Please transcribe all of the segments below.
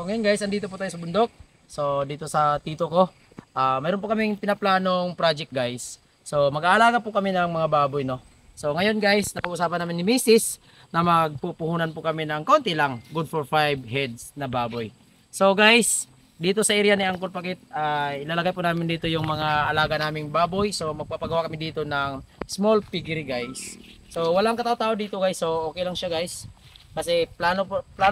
So ngayon guys, andito po tayo sa bundok. So dito sa tito ko. Mayroon po kaming pinaplanong project guys. So mag-aalaga po kami ng mga baboy no. So ngayon guys, napag-usapan namin ni Mrs. na magpupuhunan po kami ng konti lang. Good for 5 heads na baboy. So guys, dito sa area ni Uncle Pakit, ilalagay po namin dito yung mga alaga naming baboy. So magpapagawa kami dito ng small piggery guys. So walang katao-tao dito guys. So okay lang siya guys. Kasi plano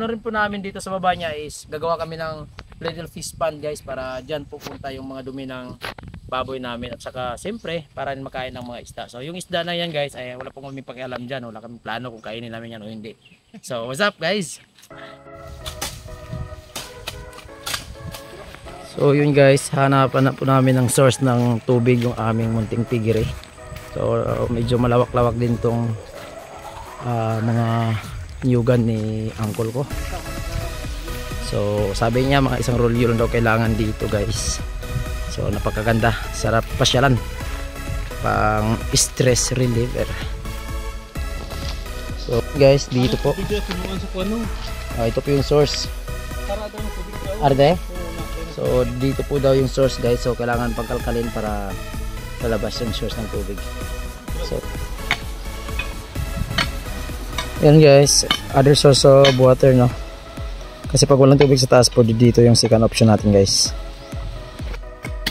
rin po namin dito sa baba niya is gagawa kami ng little fish pond guys para dyan pupunta yung mga dumi ng baboy namin at saka siyempre para rin makain ng mga isda. So yung isda na yan guys ay wala pong kami pakialam dyan, wala kami plano kung kainin namin yan o hindi. So what's up guys? So yun guys, hanapan na po namin ng source ng tubig yung aming munting piggery. So medyo malawak-lawak din tong mga niyugan ni uncle ko. So sabi niya mga isang rolyo lang daw kailangan dito guys. So napakaganda, sarap pasyalan, pang stress reliever. So guys, dito po ito po yung source arde. So dito po daw yung source guys. So kailangan pagkalkalin para lalabas yung source ng tubig. So yan guys, other source of water no. Kasi pag walang tubig sa taas po, dito yung second option natin guys.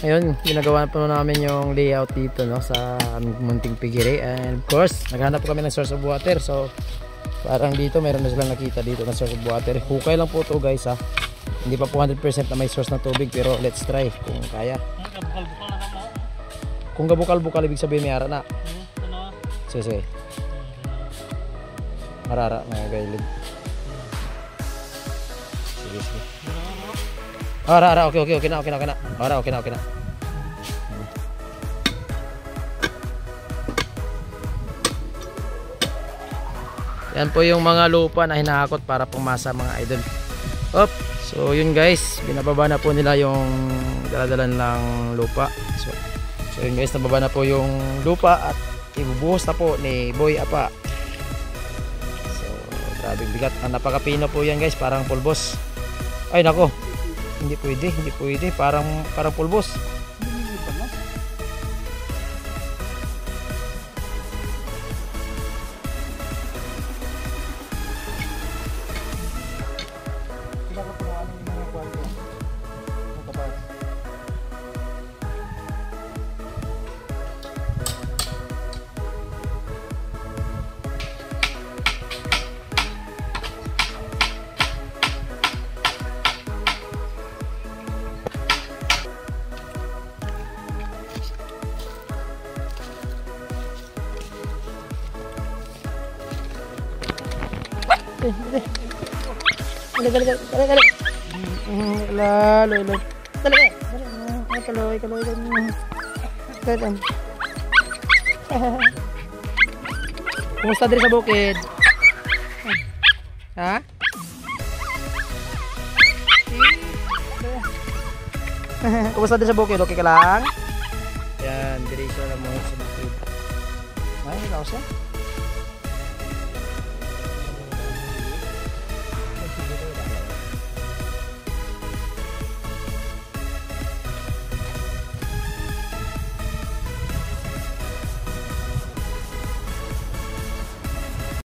Ayun, ginagawa po namin yung layout dito no sa munting piggery. And of course, naghanap po kami ng source of water. So parang dito meron na silang nakita dito na source of water. Hukay lang po to guys ha. Hindi pa po 100% na may source ng tubig, pero let's try kung kaya. Kung gabukal-bukal ibig sabihin may ara na. Sige. Marara mga gailid. Sige. Ara, okay na. Ara, okay na. Yan po yung mga lupa na hinahakot para pumasa mga idol. Up. So yun guys, binababa na po nila yung daladalan ng lupa. So yun guys, nababa na po yung lupa at ibubuhos na po ni Boy Apa. Grabe bigat. Napakapino po yan guys, parang pulbos. Ay nako, hindi pwede, parang pulbos. Dali. Lalo. Dali. Kaloy. Kumusta diri sa bukid? Ha? Kumusta diri sa bukid? Okay ka lang? Yan, diri sa mo sa bukid. Ay, ikaw siya?